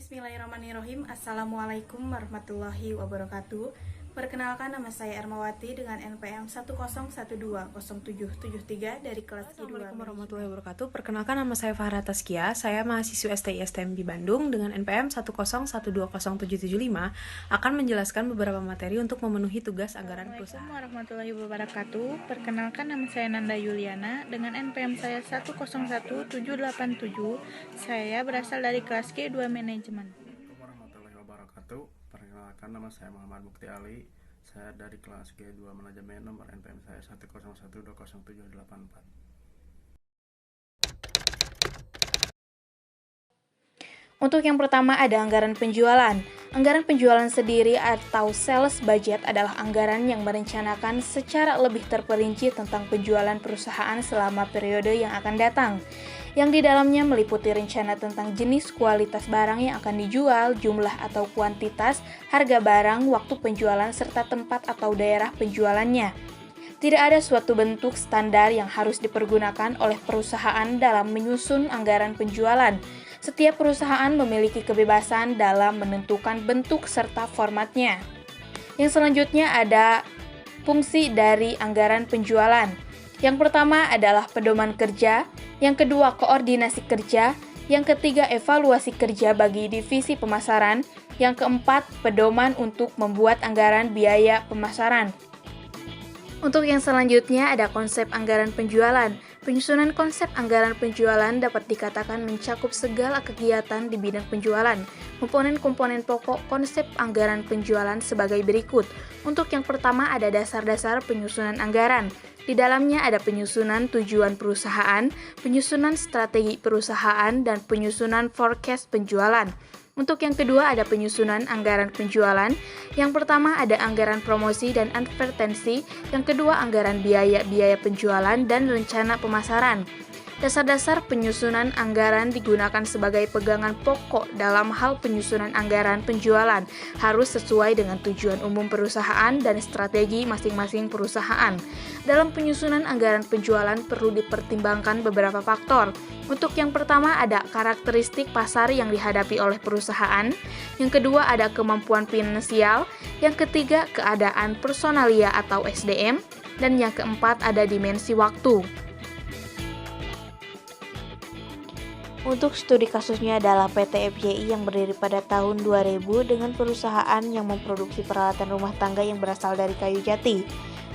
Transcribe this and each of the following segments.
Bismillahirrahmanirrahim. Assalamualaikum warahmatullahi wabarakatuh. Perkenalkan, nama saya Ermawati dengan NPM 101207773 dari kelas G2. Assalamualaikum warahmatullahi wabarakatuh. Perkenalkan, nama saya Farah Taskia. Saya mahasiswa STI STMB Bandung dengan NPM 101200775 akan menjelaskan beberapa materi untuk memenuhi tugas anggaran perusahaan. Assalamualaikum warahmatullahi wabarakatuh. Perkenalkan, nama saya Nanda Yuliana dengan NPM saya 1017787. Saya berasal dari kelas G2 Manajemen. Assalamualaikum warahmatullahi wabarakatuh. Perkenalkan, nama saya Muhammad Mukti Ali. Saya dari kelas G2 Manajemen, nomor NPM saya 101200784. Untuk yang pertama ada anggaran penjualan. Anggaran penjualan sendiri atau sales budget adalah anggaran yang merencanakan secara lebih terperinci tentang penjualan perusahaan selama periode yang akan datang, yang di dalamnya meliputi rencana tentang jenis kualitas barang yang akan dijual, jumlah atau kuantitas, harga barang, waktu penjualan, serta tempat atau daerah penjualannya. Tidak ada suatu bentuk standar yang harus dipergunakan oleh perusahaan dalam menyusun anggaran penjualan. Setiap perusahaan memiliki kebebasan dalam menentukan bentuk serta formatnya. Yang selanjutnya ada fungsi dari anggaran penjualan. Yang pertama adalah pedoman kerja, yang kedua koordinasi kerja, yang ketiga evaluasi kerja bagi divisi pemasaran, yang keempat pedoman untuk membuat anggaran biaya pemasaran. Untuk yang selanjutnya ada konsep anggaran penjualan. Penyusunan konsep anggaran penjualan dapat dikatakan mencakup segala kegiatan di bidang penjualan. Komponen-komponen pokok konsep anggaran penjualan sebagai berikut. Untuk yang pertama ada dasar-dasar penyusunan anggaran. Di dalamnya ada penyusunan tujuan perusahaan, penyusunan strategi perusahaan, dan penyusunan forecast penjualan. Untuk yang kedua ada penyusunan anggaran penjualan. Yang pertama ada anggaran promosi dan advertensi, yang kedua anggaran biaya penjualan dan rencana pemasaran. Dasar-dasar penyusunan anggaran digunakan sebagai pegangan pokok dalam hal penyusunan anggaran penjualan, harus sesuai dengan tujuan umum perusahaan dan strategi masing-masing perusahaan. Dalam penyusunan anggaran penjualan perlu dipertimbangkan beberapa faktor. Untuk yang pertama ada karakteristik pasar yang dihadapi oleh perusahaan, yang kedua ada kemampuan finansial, yang ketiga keadaan personalia atau SDM, dan yang keempat ada dimensi waktu. Untuk studi kasusnya adalah PT FJI yang berdiri pada tahun 2000 dengan perusahaan yang memproduksi peralatan rumah tangga yang berasal dari kayu jati.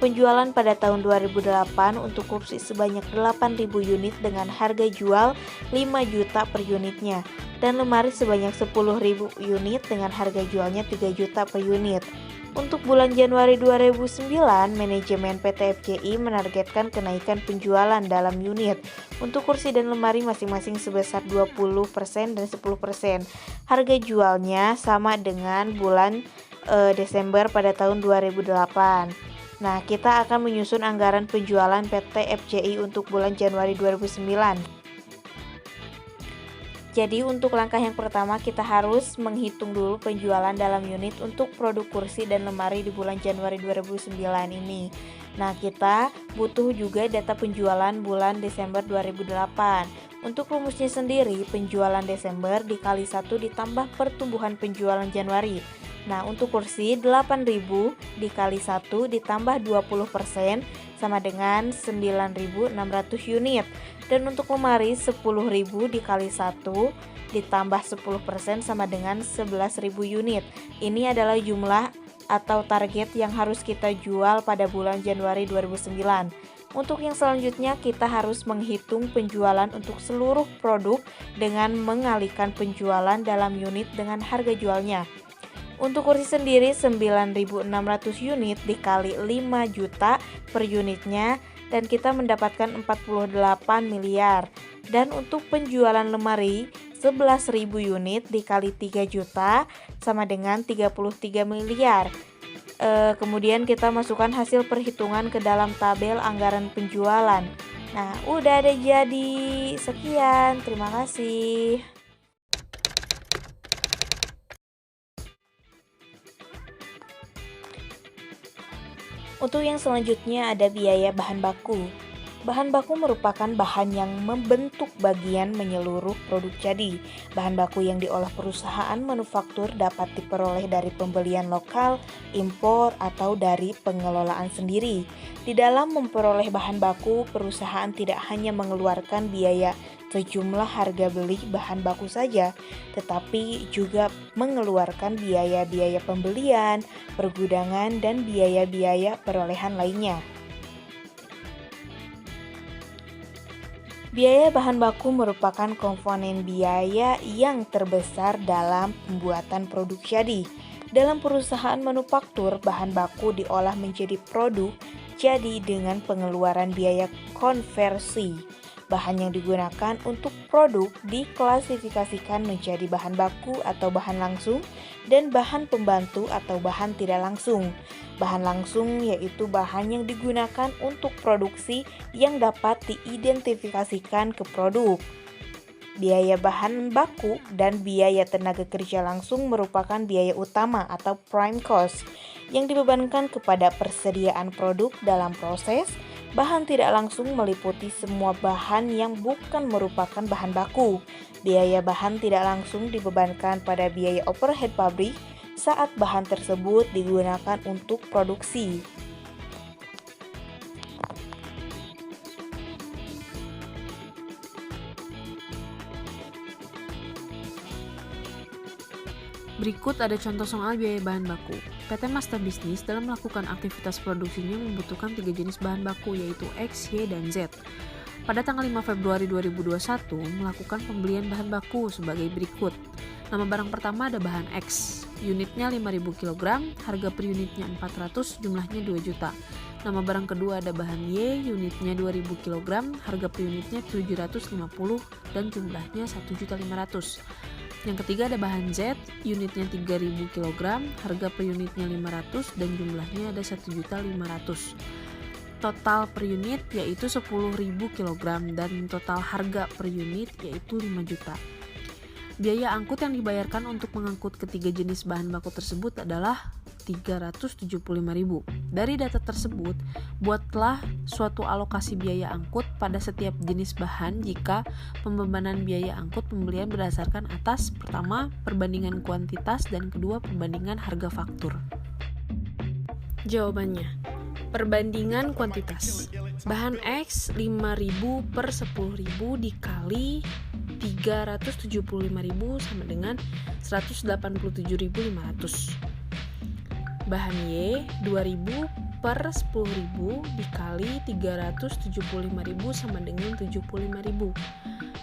Penjualan pada tahun 2008 untuk kursi sebanyak 8.000 unit dengan harga jual 5 juta per unitnya, dan lemari sebanyak 10.000 unit dengan harga jualnya 3 juta per unit. Untuk bulan Januari 2009, manajemen PT FJI menargetkan kenaikan penjualan dalam unit untuk kursi dan lemari masing-masing sebesar 20% dan 10%. Harga jualnya sama dengan bulan Desember pada tahun 2008. Nah, kita akan menyusun anggaran penjualan PT FJI untuk bulan Januari 2009. Jadi untuk langkah yang pertama kita harus menghitung dulu penjualan dalam unit untuk produk kursi dan lemari di bulan Januari 2009 ini. Nah, kita butuh juga data penjualan bulan Desember 2008. Untuk rumusnya sendiri, penjualan Desember dikali 1 ditambah pertumbuhan penjualan Januari. Nah, untuk kursi 8.000 dikali 1 ditambah 20% sama dengan 9.600 unit. Dan untuk lemari 10.000 dikali 1 ditambah 10% sama dengan 11.000 unit. Ini adalah jumlah atau target yang harus kita jual pada bulan Januari 2009. Untuk yang selanjutnya kita harus menghitung penjualan untuk seluruh produk dengan mengalihkan penjualan dalam unit dengan harga jualnya. Untuk kursi sendiri 9.600 unit dikali 5 juta per unitnya dan kita mendapatkan 48 miliar. Dan untuk penjualan lemari 11.000 unit dikali 3 juta sama dengan 33 miliar. Kemudian kita masukkan hasil perhitungan ke dalam tabel anggaran penjualan. Nah, udah ada jadi. Sekian, terima kasih. Untuk yang selanjutnya ada biaya bahan baku. Bahan baku merupakan bahan yang membentuk bagian menyeluruh produk jadi. Bahan baku yang diolah perusahaan manufaktur dapat diperoleh dari pembelian lokal, impor, atau dari pengelolaan sendiri. Di dalam memperoleh bahan baku, perusahaan tidak hanya mengeluarkan biaya sejumlah harga beli bahan baku saja, tetapi juga mengeluarkan biaya-biaya pembelian, pergudangan, dan biaya-biaya perolehan lainnya. Biaya bahan baku merupakan komponen biaya yang terbesar dalam pembuatan produk jadi. Dalam perusahaan manufaktur, bahan baku diolah menjadi produk jadi dengan pengeluaran biaya konversi. Bahan yang digunakan untuk produk diklasifikasikan menjadi bahan baku atau bahan langsung dan bahan pembantu atau bahan tidak langsung. Bahan langsung yaitu bahan yang digunakan untuk produksi yang dapat diidentifikasikan ke produk. Biaya bahan baku dan biaya tenaga kerja langsung merupakan biaya utama atau prime cost yang dibebankan kepada persediaan produk dalam proses. Bahan tidak langsung meliputi semua bahan yang bukan merupakan bahan baku. Biaya bahan tidak langsung dibebankan pada biaya overhead pabrik saat bahan tersebut digunakan untuk produksi. Berikut ada contoh soal biaya bahan baku. PT Masta Bisnis dalam melakukan aktivitas produksinya membutuhkan 3 jenis bahan baku yaitu X, Y, dan Z. Pada tanggal 5 Februari 2021 melakukan pembelian bahan baku sebagai berikut. Nama barang pertama ada bahan X, unitnya 5.000 kg, harga per unitnya 400, jumlahnya 2 juta. Nama barang kedua ada bahan Y, unitnya 2.000 kg, harga per unitnya 750 dan jumlahnya 1.500.000. Yang ketiga ada bahan Z, unitnya 3.000 kg, harga per unitnya 500 dan jumlahnya ada 1.500.000. Total per unit yaitu 10.000 kg dan total harga per unit yaitu 5 juta. Biaya angkut yang dibayarkan untuk mengangkut ketiga jenis bahan baku tersebut adalah 375.000. Dari data tersebut, buatlah suatu alokasi biaya angkut pada setiap jenis bahan jika pembebanan biaya angkut pembelian berdasarkan atas pertama, perbandingan kuantitas dan kedua, perbandingan harga faktur. Jawabannya, perbandingan kuantitas. Bahan X 5.000 per 10.000 dikali 375.000 sama dengan 187.500. Bahan Y 2.000 per 10.000 dikali 375.000 sama dengan 75.000.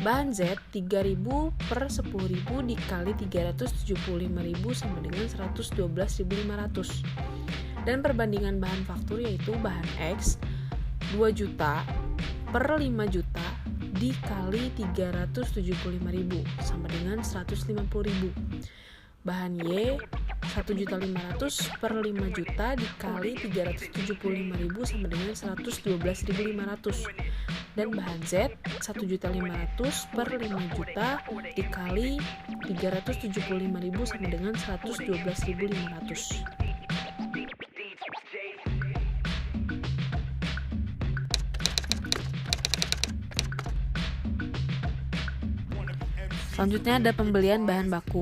Bahan Z 3.000 per 10.000 dikali 375.000 sama dengan 112.500. Dan perbandingan bahan faktur yaitu bahan X 2 juta per 5 juta dikali 375.000 sama dengan 150.000. Bahan Y 1.500.000 per 5 juta dikali 375.000 sama dengan 112.500. Dan bahan Z 1.500.000 per 5 juta dikali 375.000 sama dengan 112.500. Selanjutnya ada pembelian bahan baku.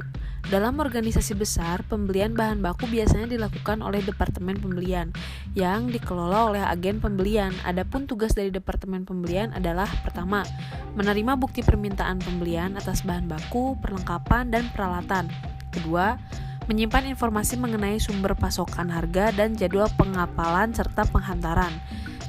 Dalam organisasi besar, pembelian bahan baku biasanya dilakukan oleh Departemen Pembelian yang dikelola oleh agen pembelian. Adapun tugas dari Departemen Pembelian adalah pertama, menerima bukti permintaan pembelian atas bahan baku, perlengkapan, dan peralatan. Kedua, menyimpan informasi mengenai sumber pasokan harga dan jadwal pengapalan serta penghantaran.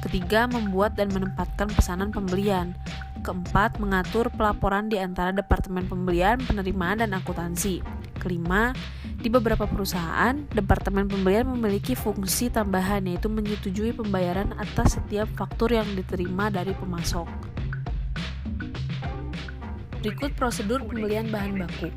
Ketiga, membuat dan menempatkan pesanan pembelian. Keempat, mengatur pelaporan di antara Departemen Pembelian, Penerimaan, dan Akuntansi. Kelima, di beberapa perusahaan, Departemen Pembelian memiliki fungsi tambahan yaitu menyetujui pembayaran atas setiap faktur yang diterima dari pemasok. Berikut prosedur pembelian bahan baku.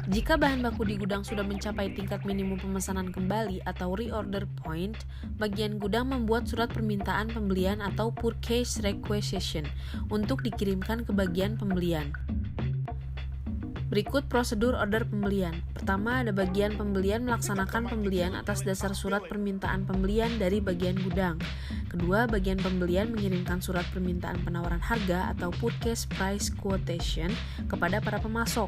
Jika bahan baku di gudang sudah mencapai tingkat minimum pemesanan kembali atau reorder point, bagian gudang membuat surat permintaan pembelian atau purchase requisition untuk dikirimkan ke bagian pembelian. Berikut prosedur order pembelian. Pertama, ada bagian pembelian melaksanakan pembelian atas dasar surat permintaan pembelian dari bagian gudang. Kedua, bagian pembelian mengirimkan surat permintaan penawaran harga atau purchase price quotation kepada para pemasok.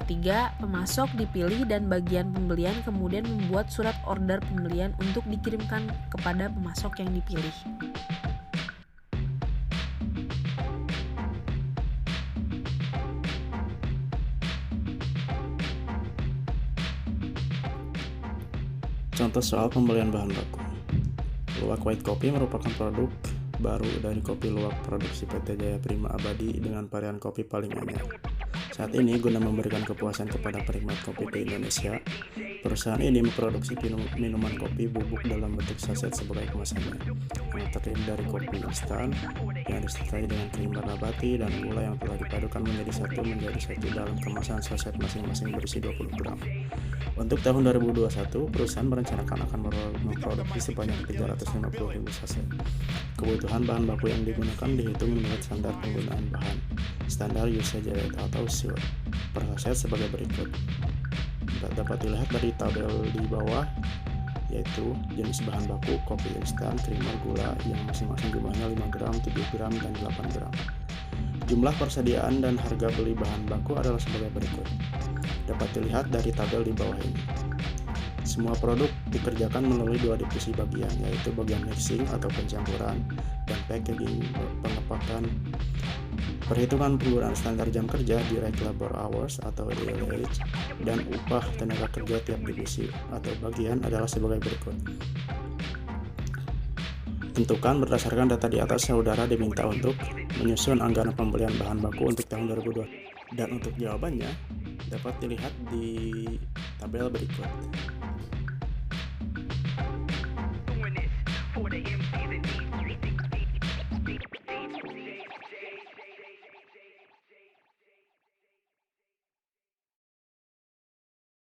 Ketiga, pemasok dipilih dan bagian pembelian kemudian membuat surat order pembelian untuk dikirimkan kepada pemasok yang dipilih. Contoh soal pembelian bahan baku. Luwak White Kopi merupakan produk baru dari kopi luwak produksi PT Jaya Prima Abadi dengan varian kopi paling anyar. Saat ini, guna memberikan kepuasan kepada penikmat kopi di Indonesia, perusahaan ini memproduksi minuman kopi bubuk dalam bentuk saset sebagai kemasannya, yang terdiri dari kopi instan yang disertai dengan krim nabati dan gula yang telah dipadukan menjadi satu dalam kemasan saset masing-masing berisi 20 gram. Untuk tahun 2021, perusahaan merencanakan akan memproduksi sebanyak 350.000 saset. Kebutuhan bahan baku yang digunakan dihitung menurut standar penggunaan bahan, standar usage rate atau SUR, per saset sebagai berikut. Dapat dilihat dari tabel di bawah, yaitu jenis bahan baku kopi instan, krimer, gula yang masing-masing jumlahnya 5 gram, 7 gram, dan 8 gram. Jumlah persediaan dan harga beli bahan baku adalah sebagai berikut. Dapat dilihat dari tabel di bawah ini. Semua produk dikerjakan melalui dua divisi bagian, yaitu bagian mixing atau pencampuran dan packaging pengepakan. Perhitungan penggunaan standar jam kerja, direct labor hours atau DLH, dan upah tenaga kerja tiap divisi atau bagian adalah sebagai berikut. Tentukan berdasarkan data di atas, saudara diminta untuk menyusun anggaran pembelian bahan baku untuk tahun 2022. Dan untuk jawabannya dapat dilihat di tabel berikut.